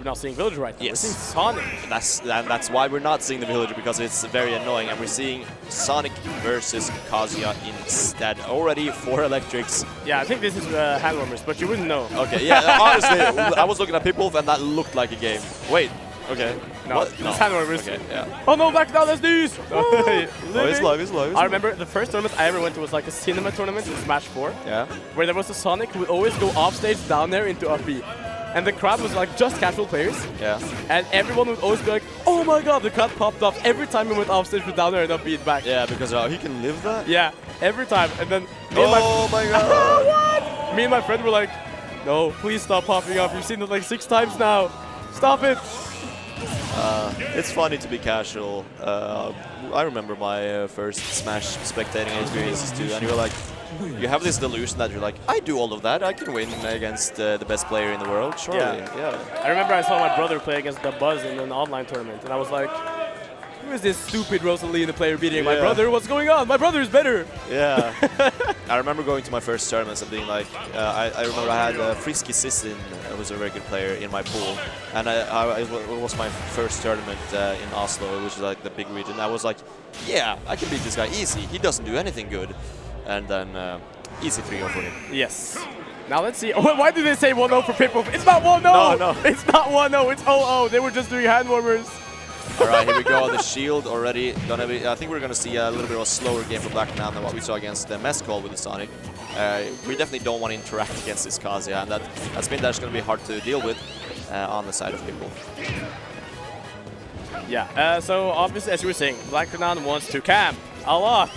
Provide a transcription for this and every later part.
not seeing Villager right now. Yes. We're seeing Sonic. That's why we're not seeing the Villager, because it's very annoying, and we're seeing Sonic versus Kazuya instead. Already 4 electrics. Yeah, I think this is hand warmers, but you wouldn't know. Okay, yeah, honestly, I was looking at Pipwolf and that looked like a game. Wait, okay. No, it's hand warmers. Okay, yeah. Oh no, Blackrown, let's do this! It's live. I remember the first tournament I ever went to was like a cinema tournament in Smash 4. Yeah. Where there was a Sonic who would always go off stage down there into up B. And the crowd was like just casual players. Yeah. And everyone would always be like, oh my god, the crowd popped up every time we went off stage with down there and up B back. Yeah, because he can live that? Yeah, every time. And then my god. What? Me and my friend were like, no, please stop popping up. You've seen it like 6 times now. Stop it. It's funny to be casual. I remember my first Smash spectating experiences too, and you're like, you have this delusion that you're like, I do all of that, I can win against the best player in the world, surely. Yeah. I remember I saw my brother play against the Buzz in an online tournament, and I was like, who is this stupid Rosalina player beating my brother? What's going on? My brother is better. Yeah. I remember going to my first tournaments and being like, I remember I had Frisky Sissin, who was a very good player in my pool, and it was my first tournament in Oslo, which is like the big region. I was like, yeah, I can beat this guy easy. He doesn't do anything good. And then easy 3-0 for him. Yes. Now let's see. Oh, why did they say 1-0 for Pipwolf? It's not 1-0! No. It's not 1-0, it's 0-0. They were just doing hand warmers. Alright, here we go. The shield already gonna be. I think we're gonna see a little bit of a slower game for Blackrenown than what we saw against the Mescal with the Sonic. We definitely don't want to interact against this Kazuya, and that spin dash is gonna be hard to deal with on the side of Pipwolf. Yeah, so obviously, as you were saying, Blackrenown wants to camp a lot.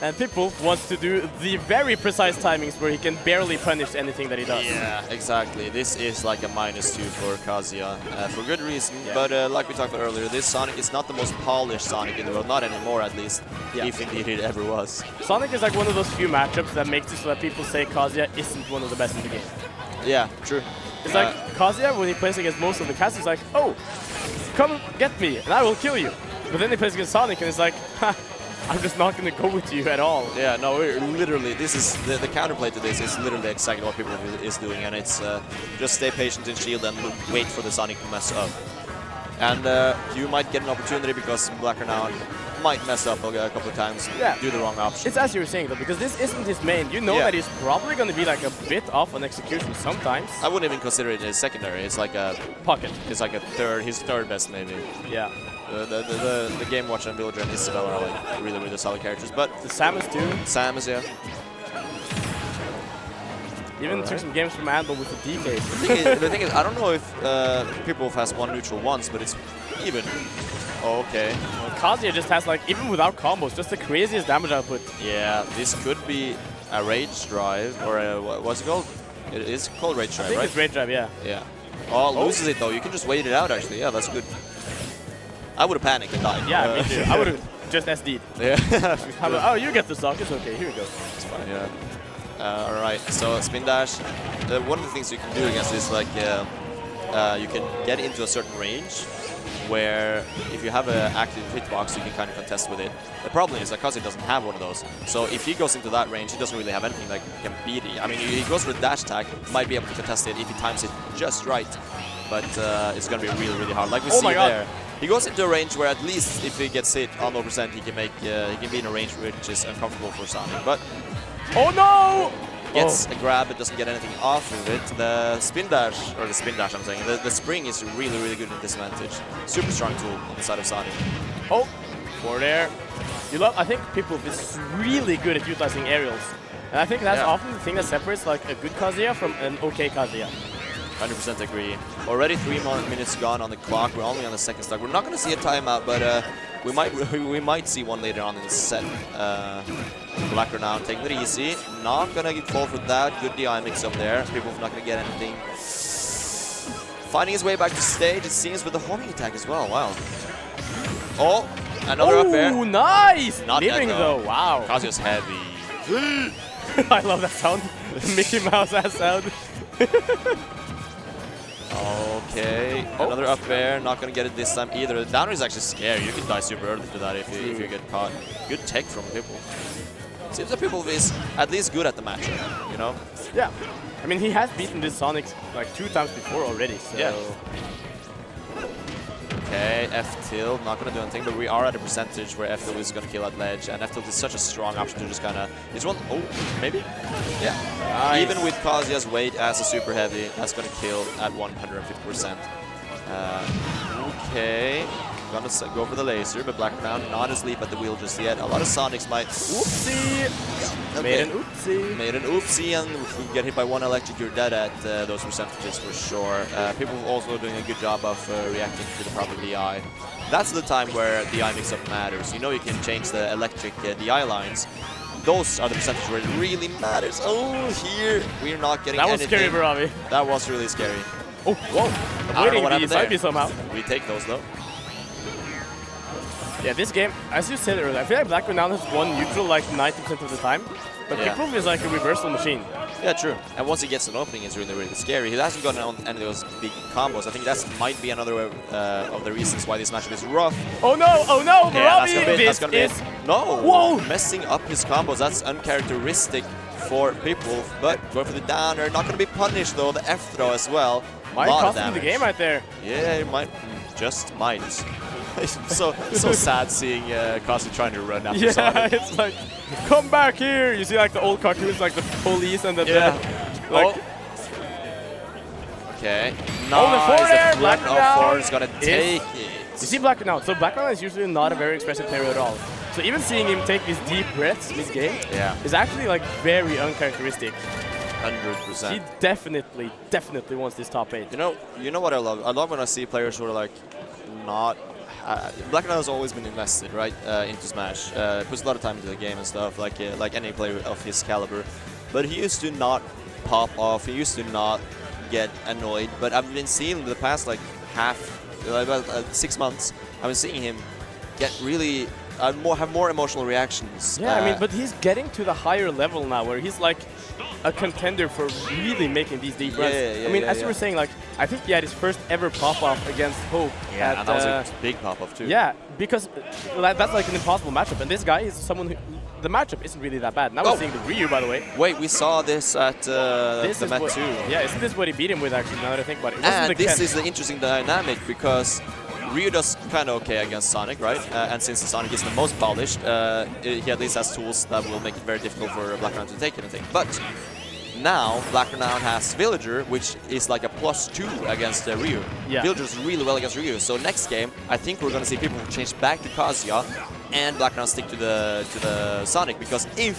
And Pipwolf wants to do the very precise timings where he can barely punish anything that he does. Yeah, exactly. This is like a -2 for Kazuya, for good reason. Yeah. But like we talked about earlier, this Sonic is not the most polished Sonic in the world, not anymore at least, if indeed it ever was. Sonic is like one of those few matchups that makes it so that people say Kazuya isn't one of the best in the game. Yeah, true. It's like Kazuya, when he plays against most of the cast, he's like, oh, come get me and I will kill you. But then he plays against Sonic and it's like, ha. I'm just not going to go with you at all. Yeah, no, literally, this is the counterplay to this is literally exactly what people is doing, and it's just stay patient in shield and wait for the Sonic to mess up. And you might get an opportunity because Blackrenown might mess up a couple of times, do the wrong option. It's as you were saying though, because this isn't his main. You know that he's probably going to be like a bit off on execution sometimes. I wouldn't even consider it a secondary. It's like a pocket. It's like a his third best maybe. Yeah. The Game Watch and Villager and Isabella are like really solid characters, but the Samus too. Samus, yeah. Even took some games from Andal with the DKs. The thing is, I don't know if Pipwolf has 1 neutral once, but it's even. Oh, okay. Well, Kazuya just has like, even without combos, just the craziest damage output. Yeah, this could be a rage drive, or a, what's it called? It is called rage drive, I think right? it's rage drive, yeah. Yeah. Oh, loses it though. You can just wait it out actually. Yeah, that's good. I would have panicked and died. Yeah, me too. I would have just SD'd. Yeah. Oh, you get the stock. It's okay. Here we go. It's fine. Yeah. All right. So spin dash. One of the things you can do against this, like, you can get into a certain range where if you have an active hitbox, you can kind of contest with it. The problem is that Kazuya doesn't have one of those. So if he goes into that range, he doesn't really have anything that can beat it. I mean, he goes for a dash attack, might be able to contest it if he times it just right. But it's going to be really hard. Like we see there. He goes into a range where at least if he gets hit on 0%, he can make he can be in a range which is uncomfortable for Sonic. But oh no! Gets a grab, but doesn't get anything off of it. The spin dash, or the spin dash I'm saying, the spring is really good in disadvantage. Super strong tool on the side of Sonic. Oh, forward air. I think Pipwolf is really good at utilizing aerials. And I think that's often the thing that separates like a good Kazuya from an okay Kazuya. 100% agree. Already 3 more minutes gone on the clock. We're only on the second stock. We're not going to see a timeout, but we might see one later on in the set. Blackrenown taking it easy. Not going to fall for that. Good DI mix up there. People not going to get anything. Finding his way back to stage, it seems, with the homing attack as well. Wow. Oh, another up air. Oh, nice! Not living though. Wow. Kazuya's heavy. I love that sound. Mickey Mouse ass sound. Okay, another up air, not gonna get it this time either. The downer is actually scary. You can die super early to that if you get caught. Good tech from Pipwolf. Seems that Pipwolf is at least good at the matchup, you know? Yeah. I mean, he has beaten this Sonic like 2 times before already, so... Yeah. Okay, F-tilt, not gonna do anything, but we are at a percentage where F-tilt is gonna kill at ledge, and F-tilt is such a strong option to just kinda... It's one... Oh, maybe? Yeah. Nice. Even with Kazuya's weight as a super heavy, that's gonna kill at 150%. Okay. Gonna go for the laser, but Blackrenown not asleep at the wheel just yet. A lot of Sonics might... Oopsie! Okay. Made an oopsie. Made an oopsie, and if you get hit by one electric, you're dead at those percentages for sure. People also doing a good job of reacting to the proper DI. That's the time where DI mix-up matters. You know you can change the electric DI lines. Those are the percentages where it really matters. Oh, here we're not getting anything. That was scary, Barabi. That was really scary. Oh, whoa. Avoiding the side B somehow. We take those though. Yeah, this game, as you said earlier, I feel like Blackrenown has won neutral like 90% of the time, but Pipwolf is like a reversal machine. Yeah, true. And once he gets an opening, it's really, really scary. He hasn't gotten on any of those big combos. I think that might be another of the reasons why this matchup is rough. Oh no, Barabi! Yeah, that's gonna be it. No! Whoa! Messing up his combos, that's uncharacteristic for Pipwolf, but going for the downer, not gonna be punished though, the F throw as well. Might cost him the game right there. Yeah, it might, just might. It's so sad seeing Kazu trying to run after Sonic. It's like, come back here! You see like the old cartoons, like the police and the... Like, okay. Nice. Oh, the forward air! Blackrenown is gonna take it. You see Blackrenown. So Blackrenown is usually not a very expressive player at all. So even seeing him take these deep breaths mid-game is actually like very uncharacteristic. 100%. He definitely wants this top 8. You know what I love? I love when I see players who are like not... Blackrenown has always been invested, right, into Smash. Puts a lot of time into the game and stuff, like any player of his caliber. But he used to not pop off. He used to not get annoyed. But I've been seeing the past like about 6 months. I've been seeing him get really have more emotional reactions. Yeah, I mean, but he's getting to the higher level now, where he's like a contender for really making these deep runs. I mean, as you were saying, like, I think he had his first ever pop-off against Hope. Yeah, and that was a big pop-off too. Yeah, because that's like an impossible matchup, and this guy is someone who... The matchup isn't really that bad. Now we're seeing the Ryu, by the way. Wait, we saw this at the Met too. Yeah, isn't this what he beat him with, actually, now that I think about it? And this is the interesting dynamic, because Ryu does kind of okay against Sonic, right? And since Sonic is the most polished, he at least has tools that will make it very difficult for Blackrenown to take anything. But now Blackrenown has Villager, which is like a +2 against Ryu. Yeah. Villager's really well against Ryu. So next game, I think we're going to see people change back to Kazuya and Blackrenown stick to the Sonic, because if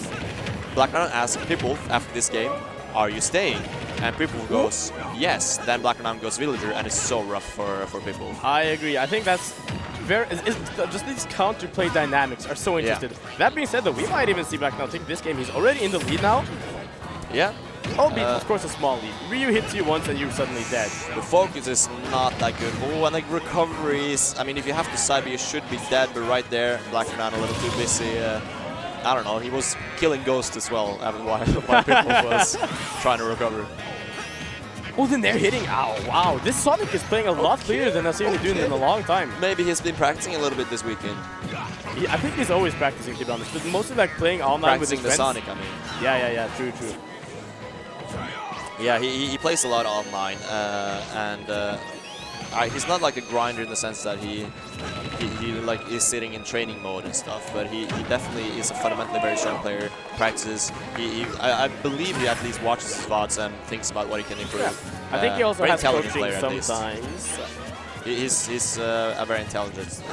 Blackrenown asks Pipwolf after this game, are you staying? And Pipwolf goes, yes, then Blackrenown goes Villager, and it's so rough for Pipwolf. I agree. I think that's very... just these counterplay dynamics are so interesting. That being said, though, we might even see Blackrenown take this game. He's already in the lead now. Yeah. Albeit, of course, a small lead. Ryu hits you once and you're suddenly dead. The focus is not that good. Oh, and like recoveries. I mean, if you have to side, you should be dead, but right there, Blackrenown a little too busy. I don't know, he was killing Ghost as well, while Pipwolf was trying to recover. Oh, then they're hitting. Ow, wow. This Sonic is playing a lot clearer than I've seen him doing in a long time. Maybe he's been practicing a little bit this weekend. I think he's always practicing, to be honest, but mostly like playing online with his friends. Practicing the Sonic, I mean. Yeah, true. Yeah, he plays a lot online, he's not like a grinder in the sense that he like is sitting in training mode and stuff, but he definitely is a fundamentally very strong player. Practices. I believe he at least watches his VODs and thinks about what he can improve. Yeah. I think he also has coaching sometimes. He's a very intelligent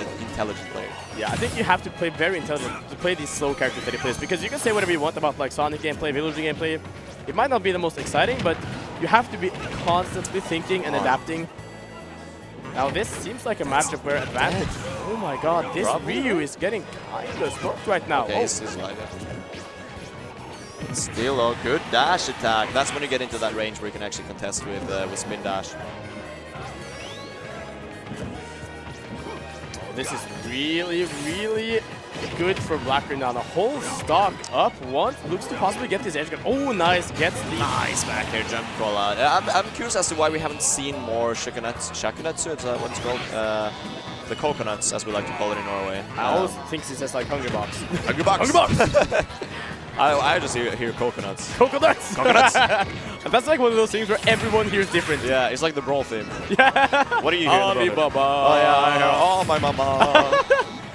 player. Yeah, I think you have to play very intelligent to play these slow characters that he plays, because you can say whatever you want about like Sonic gameplay, Villager gameplay. It might not be the most exciting, but you have to be constantly thinking and adapting. Now this seems like a matchup where advantage. Oh my god, this Ryu is getting kind of smoked right now. Okay, still a good dash attack. That's when you get into that range where you can actually contest with spin dash. This is really good for Blackrenown. A whole stock up once. Looks to possibly get this edge guard. Oh, nice. Gets the... Nice back air jump call out. I'm curious as to why we haven't seen more shakunatsu, is that what it's called? The coconuts, as we like to call it in Norway. I always think he says like Hunger Box. Hunger Box! Hunger Box! I just hear coconuts. Coconuts! Coconuts! That's like one of those things where everyone hears different. Yeah, it's like the Brawl theme. Yeah. What do you hear? Alibaba. Oh yeah, I hear oh my mama.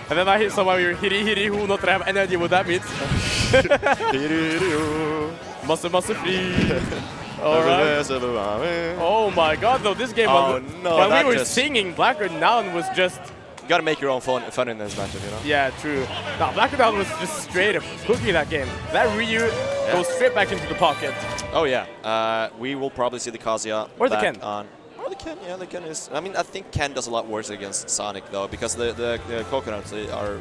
And then I hear someone hear hiri hiri who not have any idea what that means. Masse free. Alright. Oh my god, though, this game Oh, was, no, when that we were just- singing, Blackrenown was just, You gotta make your own fun in this matchup, you know? yeah, true. No, Blackrenown was just straight up cooking that game. That Ryu goes straight back into the pocket. Oh yeah, we will probably see the Kazuya Or the back Ken. on. Or the Ken, yeah, the Ken is. I mean, I think Ken does a lot worse against Sonic though, because the coconuts are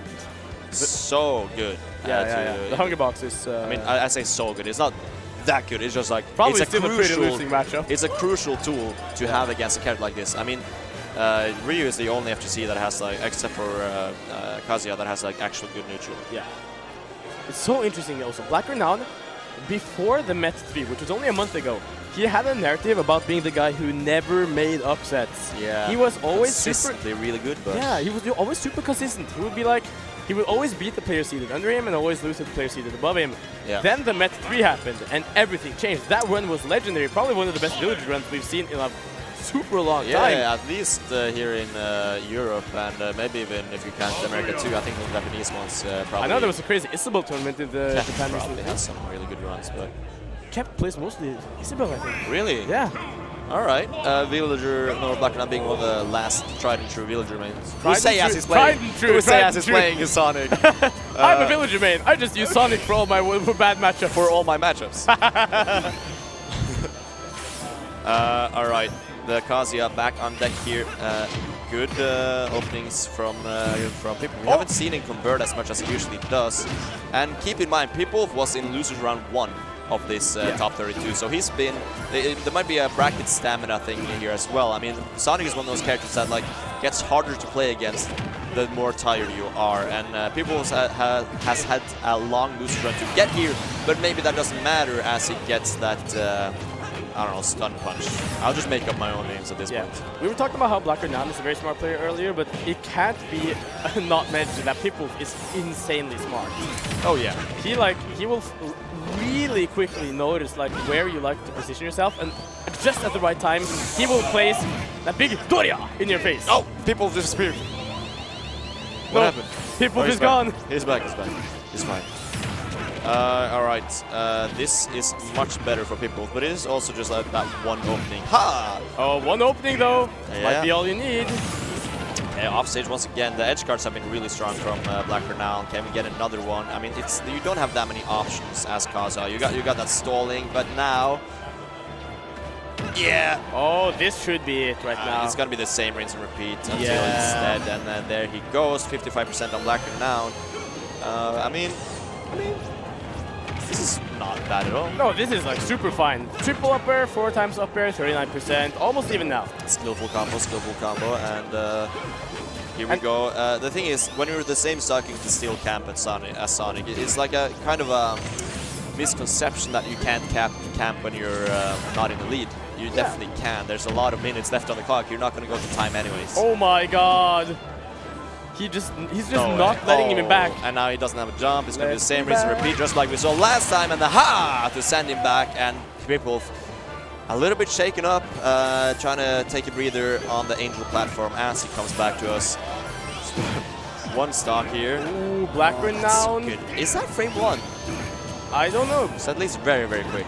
so good. Yeah. The Hunger Box is... I mean, I say so good. It's not that good. It's just like probably it's still a pretty losing matchup. It's a crucial tool to have against a character like this. I mean, Ryu is the only FGC that has like, except for Kazuya, that has like actual good neutral. Yeah. It's so interesting also. Blackrenown, before the Met 3, which was only a month ago, he had a narrative about being the guy who never made upsets. Yeah. He was always consistently really good, but yeah, he was always super consistent. He would be like, he would always beat the player seated under him and always lose to the player seated above him. Yeah. Then the Met 3 happened and everything changed. That run was legendary, probably one of the best village runs we've seen in a super long time. Yeah, at least here in Europe and maybe even if you count America too. I think the Japanese ones probably. I know there was a crazy Isabel tournament in the yeah, Japan probably recently. has some really good runs, but Kept place mostly Isabel, I think. really, Yeah. All right, Villager, no, Blackrenown being one of the last tried and true Villager mains. Tried Who say and as true- he's playing? tried and true, Who say tried as and he's true. playing his Sonic? I'm a villager main. I just use Sonic for all my bad matchups. For all my matchups. All right, the Kazuya back on deck here. Good openings from people. We haven't seen him convert as much as he usually does. And keep in mind, Pipwolf was in losers round 1 of this top 32, so he's been. There might be a bracket stamina thing here as well. I mean, Sonic is one of those characters that like gets harder to play against the more tired you are. And Pipwolf has had a long loser run to get here, but maybe that doesn't matter as he gets that. I don't know, stun punch. I'll just make up my own names at this point. We were talking about how Blackrenown is a very smart player earlier, but it can't be not mentioned that Pipwolf is insanely smart. Oh yeah. He will really quickly notice like where you like to position yourself, and just at the right time, he will place that big Doria in your face. Oh, people disappeared. What No, happened? Pipwolf he's is back. gone. He's back, he's back. He's fine. All right, this is much better for Pipwolf, but it is also just like that one opening. Ha! Oh, one opening though. Yeah. Might be all you need. Offstage once again. The edge cards have been really strong from Blackrenown. Can we get another one? I mean, you don't have that many options as Kazuya. You got that stalling, but now, yeah. Oh, this should be it right now. It's gonna be the same rinse and repeat until Yeah. it's dead, and then there he goes. 55% on Blackrenown. I mean, this is not bad at all. No, this is like super fine. Triple up air, 4 times up air, 39%, almost even now. Skillful combo, and here we go. The thing is, when you're the same stock, you can still camp at Sonic. It's like a kind of a misconception that you can't camp when you're not in the lead. You definitely can. There's a lot of minutes left on the clock. You're not going to go to time anyways. Oh my god. He's just not letting him back. And now he doesn't have a jump. It's going to be the Let's same him rinse and back. repeat, just like we saw last time. And the ha to send him back. And Pipwolf a little bit shaken up, trying to take a breather on the Angel platform as he comes back to us. One stock here. Ooh, That's Blackrenown. good. Is that frame 1? I don't know. It's at least very, very quick.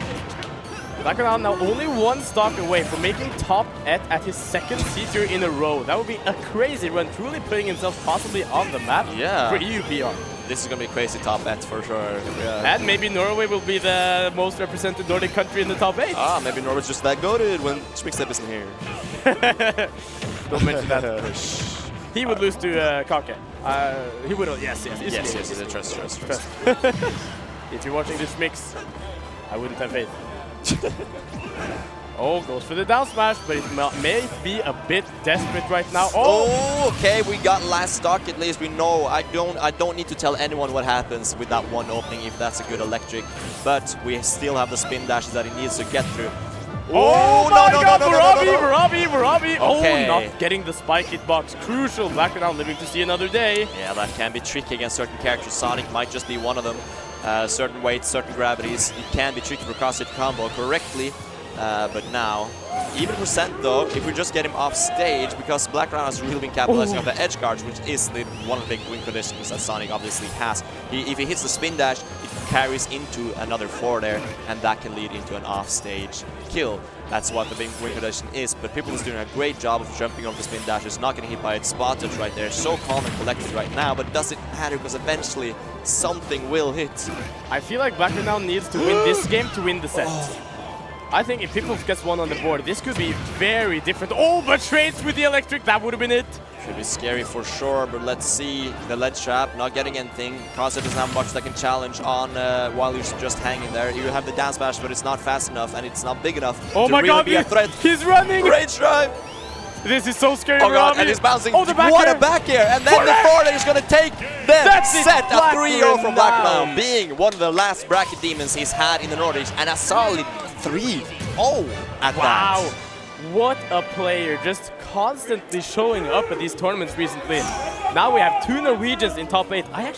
Blackrenown now only 1 stock away from making top at his 2nd C-tier in a row. That would be a crazy run, truly putting himself possibly on the map Yeah. for EUPR. This is going to be crazy top 8 for sure. Yeah. And maybe Norway will be the most represented Nordic country in the top 8. Ah, maybe Norway's just that goated when Schmickstep isn't here. Don't mention that. He would lose to Kake. He would, yes. Yes, trust. If you're watching this mix, I wouldn't have faith. Oh, goes for the down smash, but it may be a bit desperate right now. Oh, okay, we got last stock at least. We know. I don't need to tell anyone what happens with that one opening if that's a good electric, but we still have the spin dashes that he needs to get through. Oh my god, Murabi! Okay. Oh, not getting the spike hitbox. Crucial. Blackrenown living to see another day. Yeah, that can be tricky against certain characters. Sonic might just be one of them. certain weights, certain gravities. It can be tricky for Cross to combo correctly. But now, even percent though, if we just get him off stage, because Blackrenown has really been capitalizing on the edge guards, which is one of the big win conditions that Sonic obviously has. If he hits the spin dash, it carries into another 4 there, and that can lead into an off-stage kill. That's what the big win condition is, but Pipwolf is doing a great job of jumping over the spin dashes, not getting hit by it, spotted right there, so calm and collected right now, but does it matter, because eventually something will hit. I feel like Blackrenown needs to win this game to win the set. I think if Pipwolf gets one on the board, this could be very different. Oh, but trades with the electric, that would have been it. Should be scary for sure, but let's see. The ledge trap, not getting anything. Kaza doesn't have much that can challenge on while he's just hanging there. You have the dance bash, but it's not fast enough and it's not big enough to really God, be a threat. He's running! Rage drive! This is so scary. Oh god, and he's bouncing. Oh, the back what air. a back air! And then the forward air is going to take the set at 3-0 from Blackrenown, being one of the last bracket demons he's had in the Nordics, and a solid 3-0 at that. Wow, what a player, just constantly showing up at these tournaments recently. Now we have 2 Norwegians in top 8. I actually